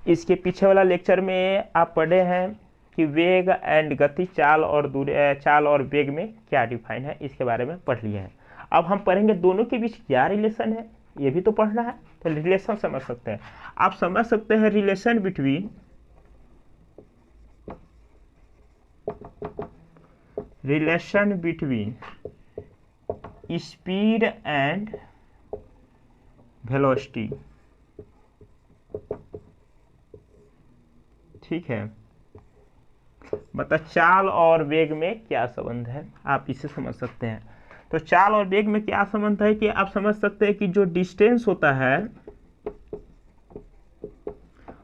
इसके पीछे वाला लेक्चर में आप पढ़े हैं कि वेग एंड गति, चाल और दूरी, चाल और वेग में क्या डिफाइन है, इसके बारे में पढ़ लिए हैं। अब हम पढ़ेंगे दोनों के बीच क्या रिलेशन है, ये भी तो पढ़ना है। तो रिलेशन समझ सकते हैं, आप समझ सकते हैं relation between speed and velocity. ठीक है, मतलब चाल और वेग में क्या संबंध है, आप इसे समझ सकते हैं। तो चाल और वेग में क्या संबंध है कि आप समझ सकते हैं कि जो डिस्टेंस होता है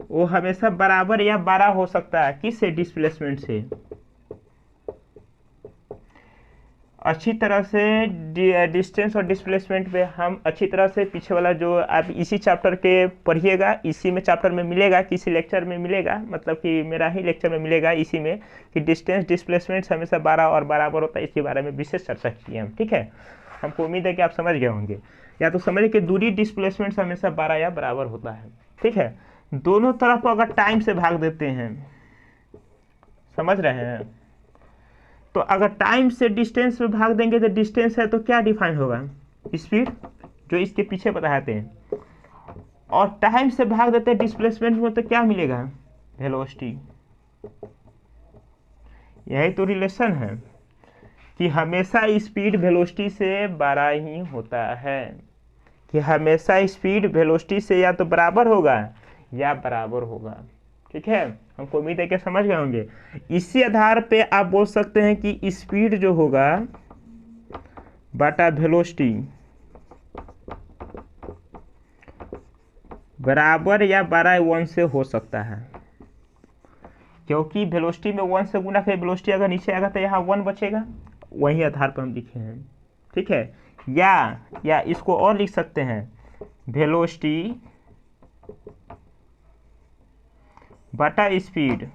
वो हमेशा बराबर या बड़ा हो सकता है किससे, डिस्प्लेसमेंट से। अच्छी तरह से डिस्टेंस और डिस्प्लेसमेंट पे हम अच्छी तरह से पीछे वाला जो आप इसी चैप्टर के पढ़िएगा, इसी में चैप्टर में मिलेगा, किसी लेक्चर में मिलेगा, मतलब कि मेरा ही लेक्चर में मिलेगा इसी में, कि डिस्टेंस डिस्प्लेसमेंट हमेशा 12 और बराबर होता है, इसके बारे में विशेष चर्चा की है हम। ठीक है, हमको उम्मीद है कि आप समझ गए होंगे, या तो समझिए कि दूरी डिस्प्लेसमेंट हमेशा 12 या बराबर होता है। ठीक है, दोनों तरफ अगर टाइम से भाग देते हैं, समझ रहे हैं, तो अगर टाइम से डिस्टेंस में भाग देंगे तो डिस्टेंस है तो क्या डिफाइन होगा, स्पीड, जो इसके पीछे बताते हैं, और टाइम से भाग देते हैं डिस्प्लेसमेंट में तो क्या मिलेगा, वेलोसिटी। यही तो रिलेशन है कि हमेशा स्पीड वेलोसिटी से बड़ा ही होता है, कि हमेशा स्पीड वेलोसिटी से या तो बराबर होगा या बराबर होगा। ठीक है, हमको उम्मीद है कि समझ गए होंगे। इसी आधार पे आप बोल सकते हैं कि स्पीड जो होगा बटा वेलोसिटी बराबर या बड़ा 1 से हो सकता है, क्योंकि वेलोसिटी में 1 से गुना करें, वेलोसिटी अगर नीचे आएगा तो यहाँ 1 बचेगा, वही आधार पर हम लिखे हैं। ठीक है, या इसको और लिख सकते हैं, वेलोसिटी बटा स्पीड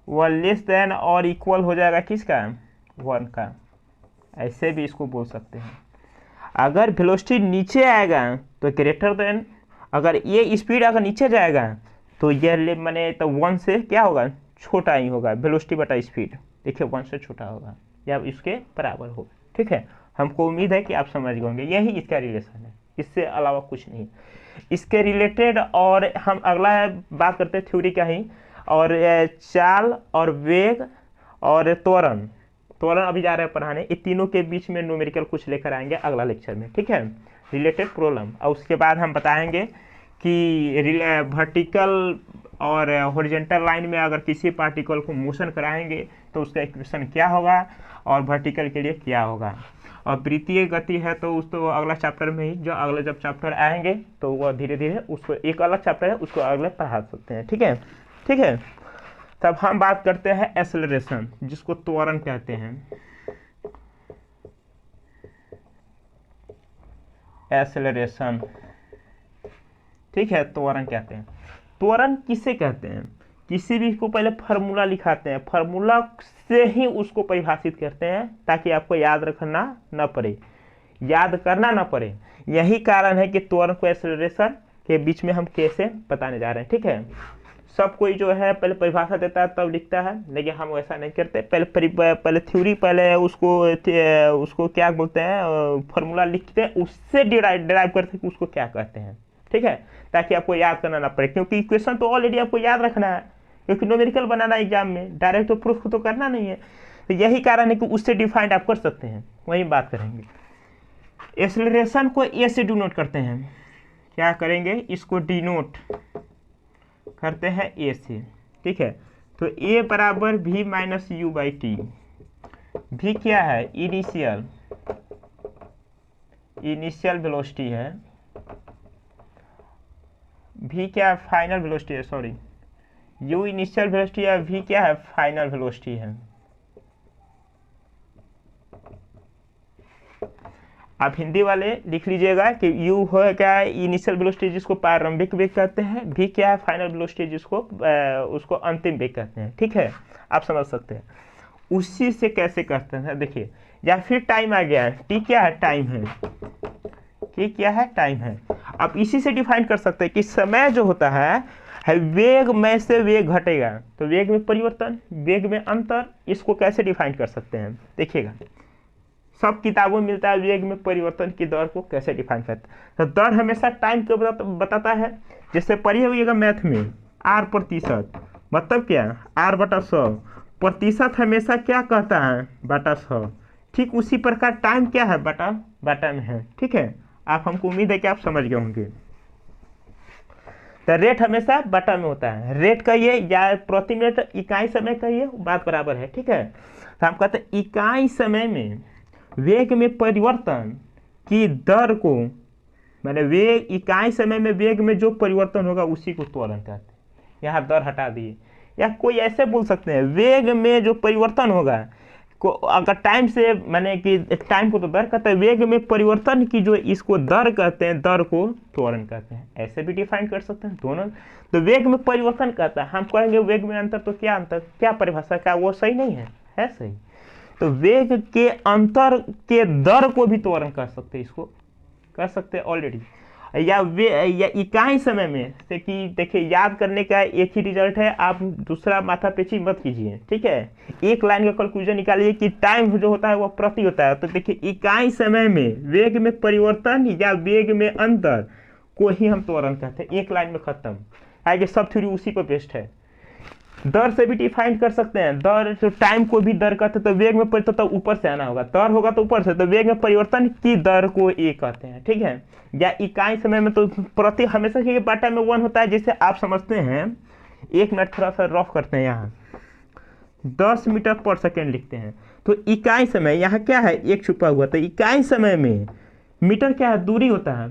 वह लेस देन और इक्वल हो जाएगा किसका, 1 का। ऐसे भी इसको बोल सकते हैं। अगर वेलोसिटी नीचे आएगा तो ग्रेटर देन, अगर ये स्पीड अगर नीचे जाएगा तो ये माने तो 1 से क्या होगा, छोटा ही होगा, वेलोसिटी बटा स्पीड देखिए 1 से छोटा होगा या इसके बराबर होगा। ठीक है, हमको उम्मीद है कि आप समझ गए होंगे, यही इसका रिलेशन है, इससे अलावा कुछ नहीं। इसके रिलेटेड और हम अगला बात करते हैं थ्योरी का ही, और चाल और वेग और त्वरण अभी जा रहे हैं पढ़ाने, ये तीनों के बीच में न्यूमेरिकल कुछ लेकर आएंगे अगला लेक्चर में। ठीक है, रिलेटेड प्रॉब्लम, और उसके बाद हम बताएंगे कि वर्टिकल और हॉरिजॉन्टल लाइन में अगर किसी पार्टिकल को मोशन कराएंगे तो उसका इक्वेशन क्या होगा, और वर्टिकल के लिए क्या होगा। और वृत्तीय गति है तो उस तो अगला चैप्टर में ही, जो अगले जब चैप्टर आएंगे तो वह धीरे धीरे उसको, एक अलग चैप्टर है उसको अगले पढ़ा सकते हैं। ठीक है, ठीक है, तब हम बात करते हैं एक्सेलरेशन, जिसको त्वरण कहते हैं। एक्सेलरेशन, ठीक है, त्वरण कहते हैं। त्वरण किसे कहते हैं, किसी भी को पहले फार्मूला लिखाते हैं, फार्मूला से ही उसको परिभाषित करते हैं ताकि आपको याद रखना न पड़े, याद करना ना पड़े। यही कारण है कि त्वरण को एक्सेलरेशन के बीच में हम कैसे बताने जा रहे हैं। ठीक है, सब कोई जो है पहले परिभाषा देता है तब लिखता है, लेकिन हम वैसा नहीं करते, पहले थ्योरी, पहले उसको क्या बोलते हैं, फार्मूला लिखते हैं, उससे डिराइव करते हैं उसको क्या कहते हैं। ठीक है, ताकि आपको याद करना ना पड़े, क्योंकि इक्वेशन तो ऑलरेडी आपको याद रखना है, क्योंकि न्यूमेरिकल बनाना एग्जाम में, डायरेक्ट तो प्रूफ तो करना नहीं है। तो यही कारण है कि उससे डिफाइंड आप कर सकते हैं, वही बात करेंगे। एक्सेलरेशन को ए से डिनोट करते हैं, क्या करेंगे, इसको डिनोट करते हैं ए से। ठीक है, तो ए बराबर v minus u by t. V क्या है, इनिशियल वेलोसिटी है, वी क्या है, फाइनल वेलोसिटी है, सॉरी, यू इनिशियल वेलोसिटी है, वी क्या है, फाइनल वेलोसिटी है। आप हिंदी वाले लिख लीजिएगा कि यू हो क्या है, इनिशियल वेलोसिटी जिसको प्रारंभिक वेग कहते हैं, वी क्या है, फाइनल वेलोसिटी जिसको उसको अंतिम वेग कहते हैं। ठीक है, आप समझ सकते हैं। उसी से कैसे करते हैं देखिए, या फिर टाइम आ गया है, टी क्या है, टाइम है, कि क्या है, टाइम है। अब इसी से डिफाइन कर सकते हैं कि समय जो होता है वेग में से वेग घटेगा, तो वेग में परिवर्तन, वेग में अंतर, इसको कैसे डिफाइन कर सकते हैं देखिएगा। सब किताबों में मिलता है वेग में परिवर्तन की दर को कैसे डिफाइन करते हैं। तो दर हमेशा टाइम को बताता है। जैसे पढ़िए होइएगा मैथ में आर प्रतिशत, मतलब क्या, आर बटा 100, प्रतिशत हमेशा क्या कहता है, बटा 100। ठीक उसी प्रकार टाइम क्या है, बटा में है। ठीक है, आप, हमको उम्मीद है कि आप समझ गए होंगे। तो रेट हमेशा बटा में होता है, रेट कहिए या प्रति मिनट इकाई समय कहिए, बात बराबर है। ठीक है, तो हम कहते हैं इकाई समय में वेग में परिवर्तन की दर को, मैंने वेग, इकाई समय में वेग में जो परिवर्तन होगा उसी को त्वरण कहते हैं। यहाँ दर हटा दिए, या कोई ऐसे बोल सकते हैं वेग में जो परिवर्तन होगा को, अगर टाइम से, मैंने कि टाइम को तो दर कहते हैं, वेग में परिवर्तन की जो इसको दर कहते हैं, दर को त्वरण कहते हैं। ऐसे भी डिफाइन कर सकते हैं दोनों। तो वेग में परिवर्तन कहता है, हम कहेंगे वेग में अंतर, तो क्या अंतर, क्या परिभाषा, क्या वो सही नहीं है सही। तो वेग के अंतर के दर को भी त्वरण कर सकते हैं, इसको कर सकते हैं ऑलरेडी। या इकाई समय में से कि देखिए, याद करने का एक ही रिजल्ट है, आप दूसरा माथापेची मत कीजिए। ठीक है, एक लाइन का कंक्लूजन निकालिए कि टाइम जो होता है वो प्रति होता है। तो देखिए, इकाई समय में वेग में परिवर्तन या वेग में अंतर को ही हम त्वरण कहते हैं। एक लाइन में खत्म, आगे सब थ्योरी उसी पर बेस्ड है। दर से भी डिफाइन कर सकते हैं, दर जो टाइम को भी दर कहते हैं, तो वेग में परिवर्तन तो ऊपर से आना होगा, दर होगा तो ऊपर से, तो वेग में परिवर्तन की दर को ए कहते हैं। ठीक है, या इकाई समय में तो प्रति हमेशा के बाटा में 1 होता है, जैसे आप समझते हैं। एक मिनट थोड़ा सा रफ करते हैं, यहाँ 10 मीटर पर सेकेंड लिखते हैं, तो इकाई समय यहाँ क्या है, एक छुपा हुआ, तो इकाई समय में मीटर क्या है, दूरी होता है,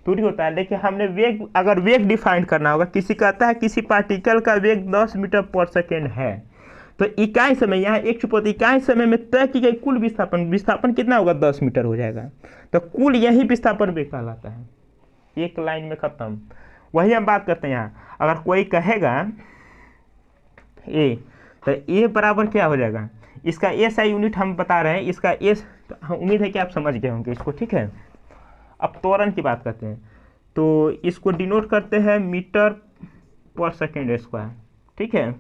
दूरी होता है। लेकिन हमने वेग, अगर वेग डिफाइन करना होगा, किसी कहता है किसी पार्टिकल का वेग 10 मीटर पर सेकेंड है, तो इकाई समय, यहाँ एक छुपा, इकाई समय में तय की गई कुल विस्थापन कितना होगा, 10 मीटर हो जाएगा। तो कुल यही विस्थापन वेग कहलाता है। एक लाइन में खत्म। वही हम बात करते हैं यहाँ। अगर कोई कहेगा ए, तो ए बराबर क्या हो जाएगा, इसका एस आई यूनिट हम बता रहे हैं, इसका एस, उम्मीद है कि आप समझ गए होंगे इसको। ठीक है, अब त्वरण की बात करते हैं, तो इसको डिनोट करते हैं मीटर पर सेकेंड स्क्वायर। ठीक है,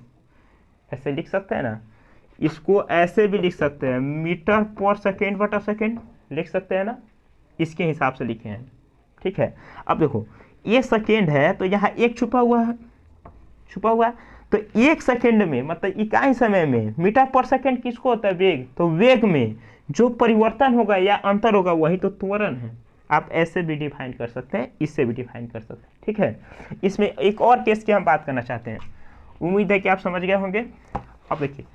ऐसे लिख सकते हैं ना, इसको ऐसे भी लिख सकते हैं, मीटर पर सेकेंड बटा सेकेंड लिख सकते हैं ना, इसके हिसाब से लिखे हैं। ठीक है, अब देखो ये सेकेंड है, तो यहाँ एक छुपा हुआ है, तो एक सेकेंड में, मतलब इकाई समय में मीटर पर सेकेंड किसको होता है, वेग। तो वेग में जो परिवर्तन होगा या अंतर होगा वही तो त्वरण है। आप ऐसे भी डिफाइन कर सकते हैं, इससे भी डिफाइन कर सकते हैं। ठीक है, इसमें एक और केस की हम बात करना चाहते हैं, उम्मीद है कि आप समझ गए होंगे। अब देखिए,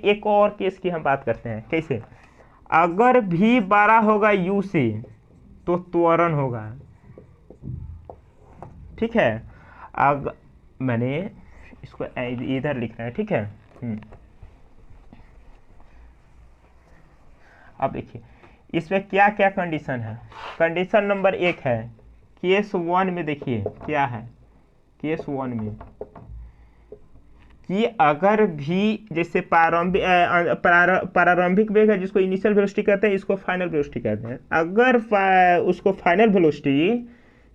एक और केस की हम बात करते हैं, कैसे, अगर भी 12 होगा u से तो त्वरण होगा। ठीक है, अगर मैंने इसको इधर लिखना है। ठीक है, अब देखिए इसमें क्या क्या कंडीशन है। कंडीशन नंबर 1 है, केस 1 में देखिए क्या है, केस 1 में कि अगर भी, जैसे प्रारंभिक वेग है जिसको इनिशियल वेलोसिटी कहते हैं, इसको फाइनल वेलोसिटी कहते हैं। अगर उसको फाइनल वेलोसिटी,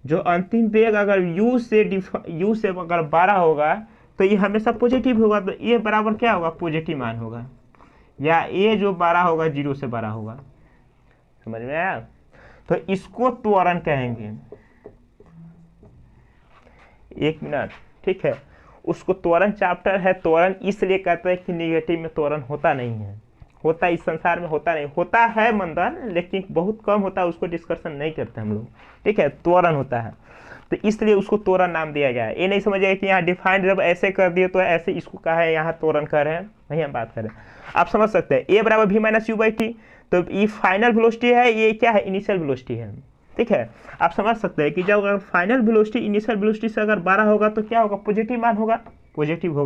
जो अंतिम वेग, अगर u से अगर 12 होगा तो ये हमेशा पॉजिटिव होगा, तो ये बराबर क्या होगा, पॉजिटिव मान होगा, या ये जो 12 होगा 0 से 12 होगा। समझ में आया, तो इसको त्वरण कहेंगे। एक मिनट, ठीक है, उसको त्वरण चैप्टर है। त्वरण इसलिए कहते हैं कि निगेटिव में त्वरण होता नहीं है, होता इस संसार में होता नहीं, होता है मंदन, लेकिन बहुत कम होता है, उसको डिस्कशन नहीं करते हम लोग। ठीक है, त्वरण होता है, तो इसलिए उसको त्वरण नाम दिया गया है। ये नहीं समझिएगा कि यहाँ डिफाइंड जब ऐसे कर दिए तो ऐसे इसको कहा है, यहाँ त्वरण कर रहे हैं, वही हम बात कर रहे हैं। आप समझ सकते हैं, ए बराबर v minus u by T, तो ये फाइनल वेलोसिटी है, ये क्या है, इनिशियल वेलोसिटी है। ठीक है, आप समझ सकते हैं कि जब अगर फाइनल वेलोसिटी इनिशियल वेलोसिटी से अगर 12 होगा तो क्या होगा, पॉजिटिव मान होगा, पॉजिटिव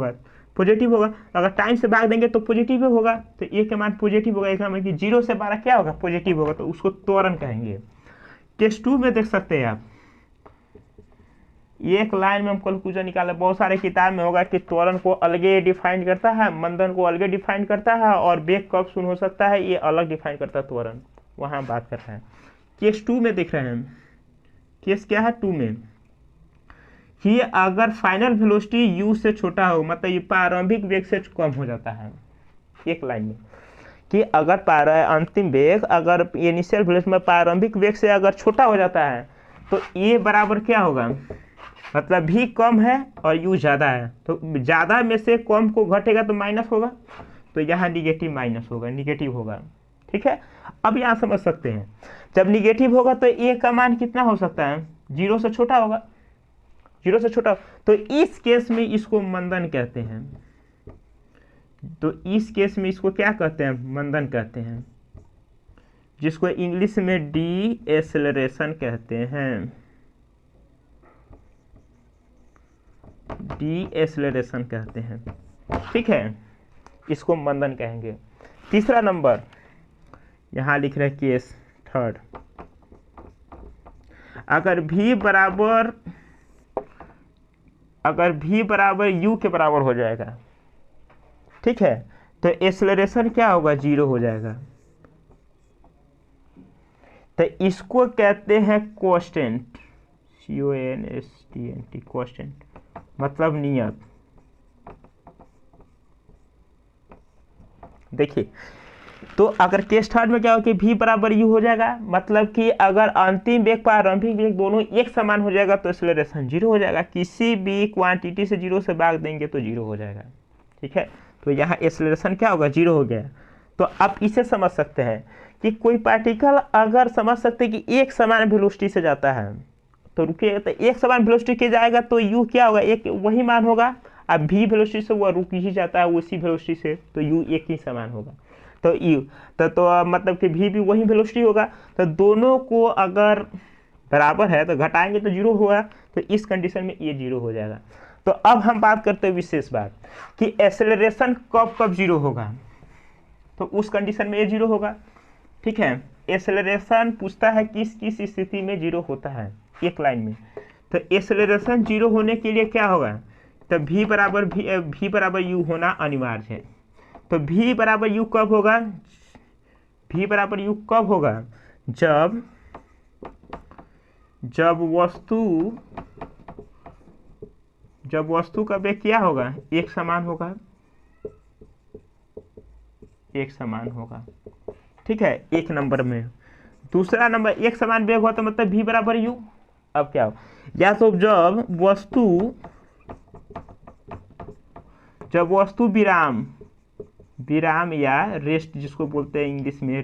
होगा। अगर टाइम से भाग देंगे तो पॉजिटिव होगा, तो ए का मान पॉजिटिव होगा, इसका मतलब कि 0 से 12 क्या होगा, पॉजिटिव होगा, तो उसको त्वरण कहेंगे। केस 2 में देख सकते हैं आप, एक लाइन में हम कंक्लूजन निकाले, बहुत सारे किताब में होगा कि त्वरण को अलगे डिफाइन करता है, मंदन को अलगे डिफाइन करता है, और वेग कब शून्य हो सकता है ये अलग डिफाइन करता है त्वरण, वहाँ बात कर रहे हैं। केस 2 में देख रहे हैं, केस क्या है 2 में कि अगर फाइनल वेलोसिटी u से छोटा हो, मतलब ये प्रारंभिक वेग से कम हो जाता है, एक लाइन में कि अगर अंतिम वेग अगर इनिशियल वेलोसिटी में प्रारंभिक वेग से अगर छोटा हो जाता है तो ये बराबर क्या होगा, मतलब भी कम है और u ज़्यादा है, तो ज़्यादा में से कम को घटेगा तो माइनस होगा, तो यहाँ निगेटिव माइनस होगा, निगेटिव होगा। ठीक है, अब यहाँ समझ सकते हैं जब निगेटिव होगा तो ए का मान कितना हो सकता है, 0 से छोटा होगा, 0 से छोटा, तो इस केस में इसको मंदन कहते हैं, तो इस केस में इसको क्या कहते हैं, मंदन कहते हैं, जिसको इंग्लिश में डी एसेलरेशन कहते हैं, डी एसेलरेशन कहते हैं। ठीक है, इसको मंदन कहेंगे। तीसरा नंबर यहाँ लिख रहे केस 3, अगर v बराबर u के बराबर हो जाएगा, ठीक है, तो एक्सेलरेशन क्या होगा, 0 हो जाएगा, तो इसको कहते हैं कांस्टेंट, CONSTANT, कांस्टेंट मतलब नियत। देखिए, तो अगर केस 3 में क्या हो कि v बराबर u हो जाएगा, मतलब कि अगर अंतिम वेग प्रारंभिक वेग दोनों एक समान हो जाएगा तो एक्सेलरेशन 0 हो जाएगा, किसी भी क्वांटिटी से 0 से भाग देंगे तो 0 हो जाएगा। ठीक है, तो यहाँ एक्सेलरेशन क्या होगा, 0 हो गया। तो आप इसे समझ सकते हैं कि कोई पार्टिकल अगर समझ सकते हैं कि एक समान वेलोसिटी से जाता है तो रुकिएगा, तो एक समान वेलोसिटी के जाएगा तो u क्या होगा, एक वही मान होगा, अब v वेलोसिटी से वो रुक ही जाता है उसी वेलोसिटी से, तो u एक ही समान होगा, तो u तो मतलब कि v भी वही वेलोसिटी होगा, तो दोनों को अगर बराबर है तो घटाएंगे तो 0 होगा, तो इस कंडीशन में ये 0 हो जाएगा। तो अब हम बात करते हैं विशेष बात कि एक्सेलरेशन कब कब 0 होगा, तो उस कंडीशन में ये 0 होगा। ठीक है, एक्सेलरेशन पूछता है किस किस स्थिति में 0 होता है, एक लाइन में, तो एक्सेलरेशन 0 होने के लिए क्या होगा, तो v बराबर u होना अनिवार्य है। तो v बराबर u कब होगा, v बराबर u कब होगा, जब वस्तु का वेग क्या होगा, एक समान होगा, एक समान होगा। ठीक है, एक नंबर में। दूसरा नंबर, एक समान वेग हुआ तो मतलब v बराबर u। अब क्या हो, या तो जब वस्तु विराम या रेस्ट, जिसको बोलते हैं इंग्लिश में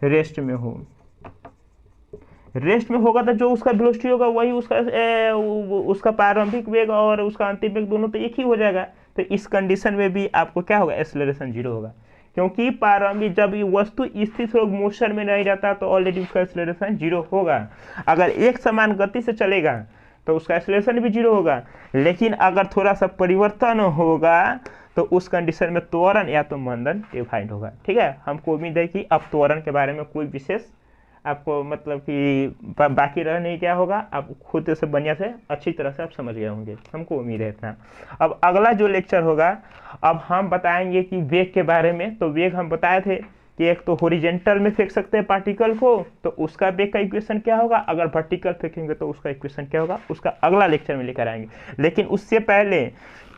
रेस्ट में हो, रेस्ट में होगा तो जो उसका वेलोसिटी होगा वही उसका प्रारंभिक वेग और उसका अंतिम वेग दोनों तो एक ही हो जाएगा। तो इस कंडीशन में भी आपको क्या होगा, एक्सेलरेशन 0 होगा, क्योंकि प्रारंभिक जब वस्तु स्थिर मोशन में नहीं रहता तो ऑलरेडी उसका एक्सेलरेशन 0 होगा। अगर एक समान गति से चलेगा तो उसका एक्सेलरेशन भी 0 होगा, लेकिन अगर थोड़ा सा परिवर्तन होगा तो उस कंडीशन में त्वरण या तो मंदन डिफाइंड होगा। ठीक है, हमको उम्मीद है कि अब त्वरण के बारे में कोई विशेष आपको मतलब कि बाकी रह नहीं क्या होगा, आप खुद से बढ़िया से अच्छी तरह से आप समझ गए होंगे, हमको उम्मीद है इतना। अब अगला जो लेक्चर होगा, अब हम बताएंगे कि वेग के बारे में। तो वेग हम बताए थे कि एक तो हॉरिजॉन्टल में फेंक सकते हैं पार्टिकल को, तो उसका वेग का इक्वेशन क्या होगा, अगर वर्टिकल फेंकेंगे तो उसका इक्वेशन क्या होगा, उसका अगला लेक्चर में लेकर आएंगे। लेकिन उससे पहले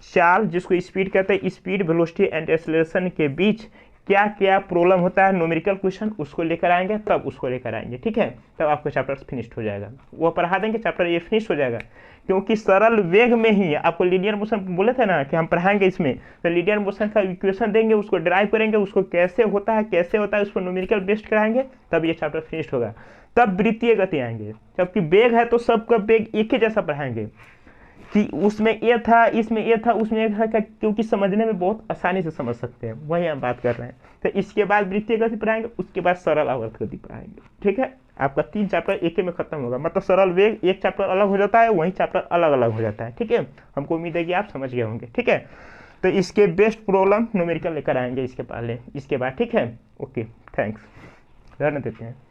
चाल, जिसको स्पीड कहते हैं, स्पीड वेलोसिटी एंड एक्सेलरेशन के बीच क्या क्या प्रॉब्लम होता है, न्यूमेरिकल क्वेश्चन, उसको लेकर आएंगे, तब उसको लेकर आएंगे। ठीक है, तब आपका चैप्टर फिनिश्ड हो जाएगा, वो पढ़ा देंगे, चैप्टर ये फिनिश हो जाएगा। क्योंकि सरल वेग में ही आपको लीनियर मोशन बोले थे ना कि हम पढ़ाएंगे इसमें, तो लीनियर मोशन का इक्वेशन देंगे, उसको ड्राइव करेंगे, उसको कैसे होता है उसको न्यूमेरिकल बेस्ड कराएंगे, तब ये चैप्टर फिनिश्ड होगा। तब वृत्तीय गति आएंगे, जबकि वेग है तो सबका वेग एक ही जैसा पढ़ाएंगे कि उसमें ये था, इसमें ये था, उसमें ये था, क्योंकि समझने में बहुत आसानी से समझ सकते हैं, वही हम बात कर रहे हैं। तो इसके बाद वृत्तीय गति पढ़ाएंगे, उसके बाद सरल आवर्त गति पढ़ाएंगे। ठीक है, आपका 3 चैप्टर एक ही में खत्म होगा, मतलब सरल वेग एक चैप्टर अलग हो जाता है, वही चैप्टर अलग अलग हो जाता है। ठीक है, हमको उम्मीद है कि आप समझ गए होंगे। ठीक है, तो इसके बेस्ट प्रॉब्लम न्यूमेरिकल लेकर आएंगे इसके बाद। ठीक है, ओके, थैंक्स, रहने देते हैं।